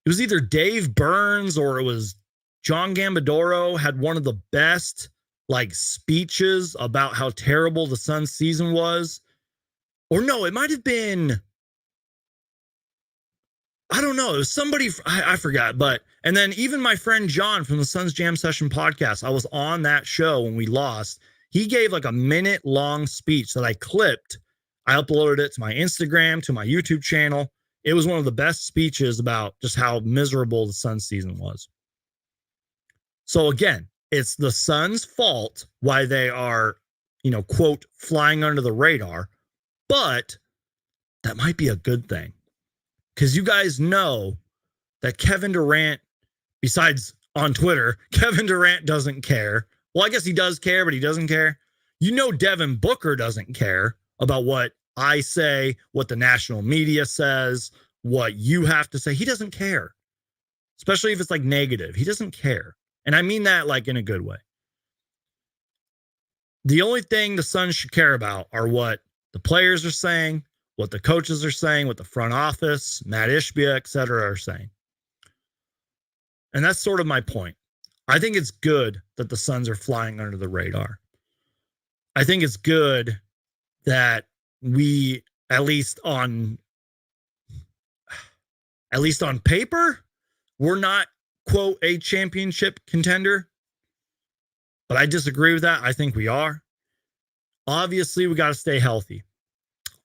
either Dave Burns or it was John Gambadoro had one of the best like speeches about how terrible the Suns season was. Or no, it might have been, I don't know. It was somebody, I forgot. But, and then even my friend John from the Suns Jam Session podcast, I was on that show when we lost. He gave like a minute-long speech that I clipped. I uploaded it to my Instagram, to my YouTube channel. It was one of the best speeches about just how miserable the Suns season was. So again, it's the Suns' fault why they are, you know, quote, flying under the radar. But that might be a good thing. Because you guys know that Kevin Durant, besides on Twitter, Kevin Durant doesn't care. Well, I guess he does care, but he doesn't care. You know, Devin Booker doesn't care about what I say, what the national media says, what you have to say. He doesn't care, especially if it's like negative. He doesn't care. And I mean that like in a good way. The only thing the Suns should care about are what the players are saying, what the coaches are saying, what the front office, Matt Ishbia, et cetera, are saying. And that's sort of my point. I think it's good that the Suns are flying under the radar. I think it's good that we, at least on paper, we're not, quote, a championship contender. But I disagree with that. I think we are. Obviously, we got to stay healthy.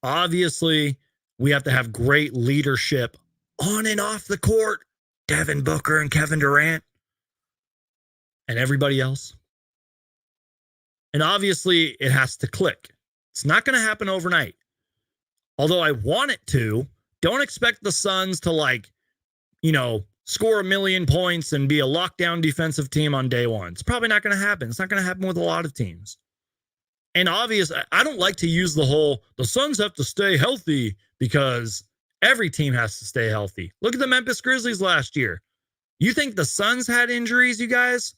Obviously, we have to have great leadership on and off the court. Devin Booker and Kevin Durant and everybody else. And obviously, it has to click. It's not going to happen overnight. Although I want it to. Don't expect the Suns to, like, you know, score 1 million points and be a lockdown defensive team on day one. It's probably not going to happen. It's not going to happen with a lot of teams. And obviously, I don't like to use the Suns have to stay healthy, because every team has to stay healthy. Look at the Memphis Grizzlies last year. You think the Suns had injuries, you guys?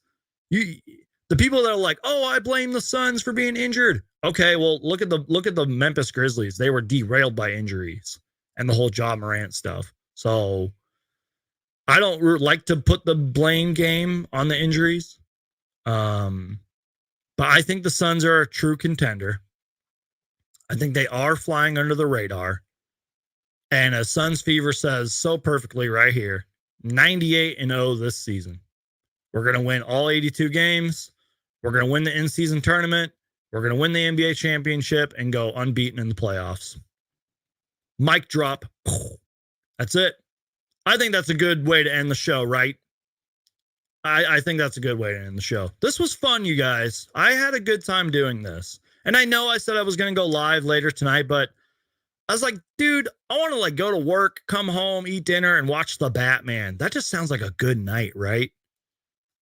The people that are like, oh, I blame the Suns for being injured. Okay, well, look at the Memphis Grizzlies. They were derailed by injuries and the whole Ja Morant stuff. So I don't like to put the blame game on the injuries. But I think the Suns are a true contender. I think they are flying under the radar. And as Suns Fever says so perfectly right here, 98-0 this season. We're going to win all 82 games. We're going to win the in-season tournament. We're going to win the NBA championship and go unbeaten in the playoffs. Mic drop. That's it. I think that's a good way to end the show, right? I think that's a good way to end the show. This was fun, you guys. I had a good time doing this. And I know I said I was going to go live later tonight, but I was like, dude, I want to like go to work, come home, eat dinner, and watch the Batman. That just sounds like a good night, right?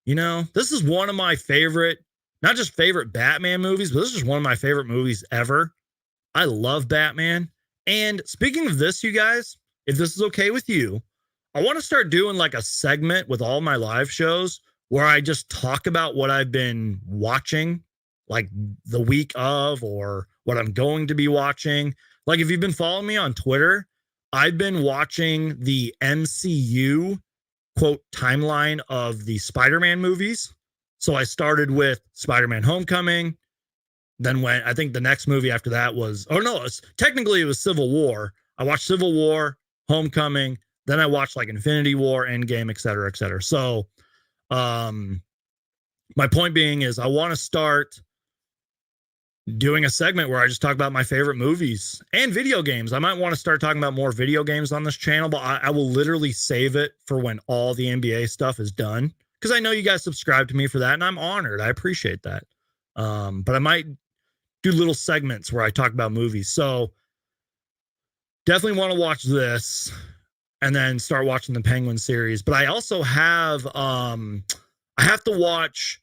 You know, this is one of my favorite, not just favorite Batman movies, but this is just one of my favorite movies ever. I love Batman. And speaking of this, you guys, if this is okay with you, I want to start doing like a segment with all my live shows where I just talk about what I've been watching, like the week of, or what I'm going to be watching. Like if you've been following me on Twitter, I've been watching the MCU, quote, timeline of the Spider-Man movies. So I started with Spider-Man Homecoming. Then I think the next movie after that was, technically it was Civil War. I watched Civil War, Homecoming. Then I watched like Infinity War, Endgame, et cetera, et cetera. So my point being is I want to start doing a segment where I just talk about my favorite movies and video games. I might want to start talking about more video games on this channel, but I will literally save it for when all the NBA stuff is done, because I know you guys subscribe to me for that, and I'm honored. I appreciate that. But I might do little segments where I talk about movies. So definitely want to watch this and then start watching the Penguin series. But I also have, I have to watch,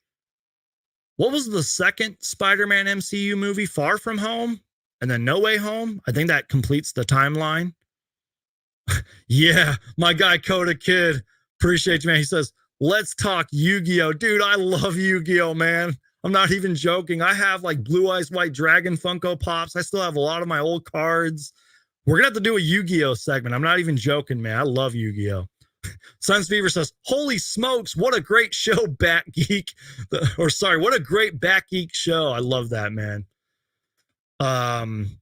what was the second Spider-Man MCU movie? Far From Home, and then No Way Home. I think that completes the timeline. Yeah, my guy Coda Kid, appreciate you, man. He says, let's talk Yu-Gi-Oh. Dude, I love Yu-Gi-Oh, man. I'm not even joking. I have like Blue Eyes White Dragon Funko Pops. I still have a lot of my old cards. We're going to have to do a Yu-Gi-Oh segment. I'm not even joking, man. I love Yu-Gi-Oh. Suns Fever says, holy smokes, what a great show, Bat Geek. What a great Bat Geek show. I love that, man. I'm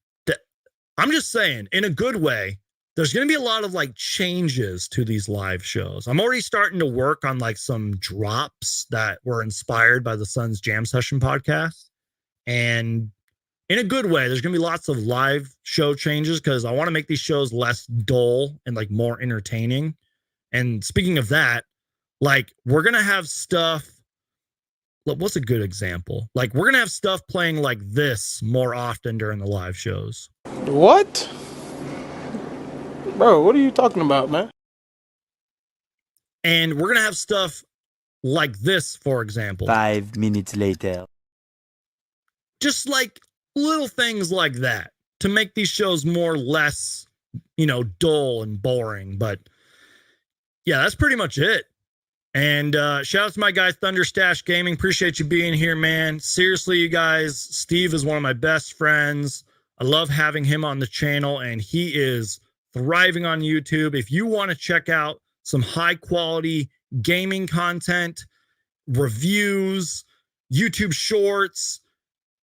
just saying, in a good way, there's going to be a lot of like changes to these live shows. I'm already starting to work on like some drops that were inspired by the Suns Jam Session podcast. And in a good way, there's going to be lots of live show changes because I want to make these shows less dull and like more entertaining. And speaking of that, like we're going to have stuff. What's a good example? Like we're going to have stuff playing like this more often during the live shows. What? Bro, what are you talking about, man? And we're going to have stuff like this, for example. 5 minutes later. Just like little things like that to make these shows less, dull and boring. But yeah, that's pretty much it. And shout out to my guy Thunderstash Gaming. Appreciate you being here, man. Seriously, you guys, Steve is one of my best friends. I love having him on the channel, and he is thriving on YouTube. If you want to check out some high quality gaming content, reviews, YouTube shorts,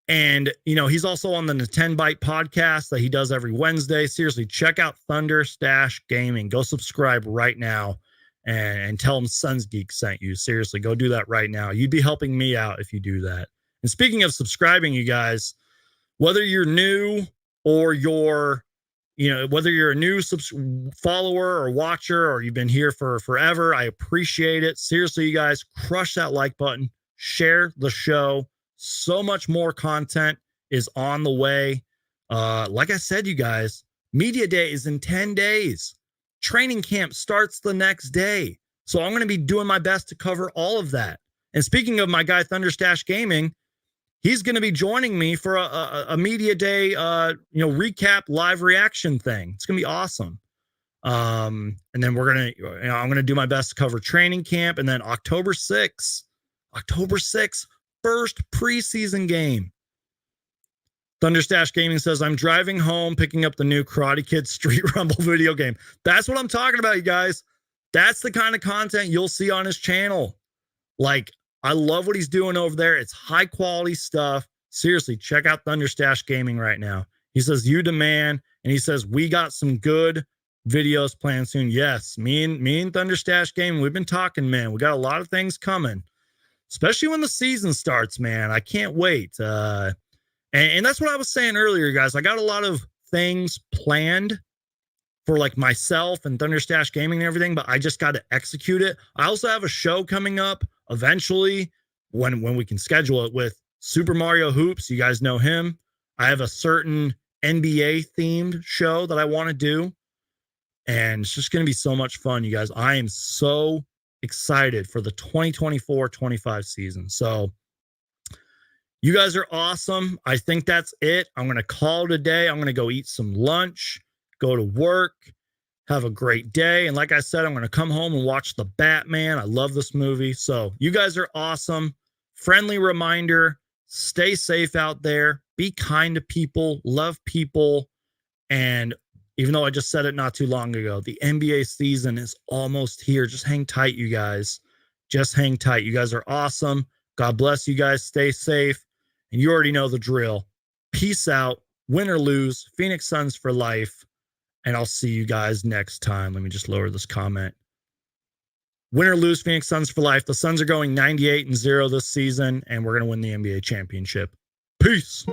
And, you know, he's also on the 10 Byte podcast that he does every Wednesday. Seriously, check out Thunder Stash Gaming. Go subscribe right now and tell him Suns Geek sent you. Seriously, go do that right now. You'd be helping me out if you do that. And speaking of subscribing, you guys, whether you're new or whether you're a new follower or watcher or you've been here for forever, I appreciate it. Seriously, you guys, crush that like button, share the show. So much more content is on the way. Like I said, you guys, Media Day is in 10 days. Training camp starts the next day. So I'm going to be doing my best to cover all of that. And speaking of my guy, Thunder Stash Gaming, he's going to be joining me for a Media Day, recap live reaction thing. It's going to be awesome. And then I'm going to do my best to cover training camp. And then October 6th, first preseason game. Thunder Stash Gaming says, I'm driving home, picking up the new Karate Kid Street Rumble video game. That's what I'm talking about, you guys. That's the kind of content you'll see on his channel. Like, I love what he's doing over there. It's high quality stuff. Seriously, check out Thunder Stash Gaming right now. He says, you demand, and he says, we got some good videos planned soon. Yes, me and Thunder Stash Gaming, we've been talking, man. We got a lot of things coming, especially when the season starts, man. I can't wait. And that's what I was saying earlier, guys. I got a lot of things planned for like myself and Thunder Stash Gaming and everything, but I just got to execute it. I also have a show coming up eventually when we can schedule it with Super Mario Hoops. You guys know him. I have a certain NBA themed show that I want to do. And it's just going to be so much fun, you guys. I am so excited for the 2024-25 season. So you guys are awesome. I think that's it. I'm going to call today. I'm going to go eat some lunch, go to work, have a great day. And like I said, I'm going to come home and watch The Batman. I love this movie. So you guys are awesome. Friendly reminder, stay safe out there. Be kind to people, love people. And even though I just said it not too long ago, the NBA season is almost here. Just hang tight, you guys. Just hang tight. You guys are awesome. God bless you guys. Stay safe. And you already know the drill. Peace out. Win or lose. Phoenix Suns for life. And I'll see you guys next time. Let me just lower this comment. Win or lose, Phoenix Suns for life. The Suns are going 98-0 this season, and we're going to win the NBA championship. Peace.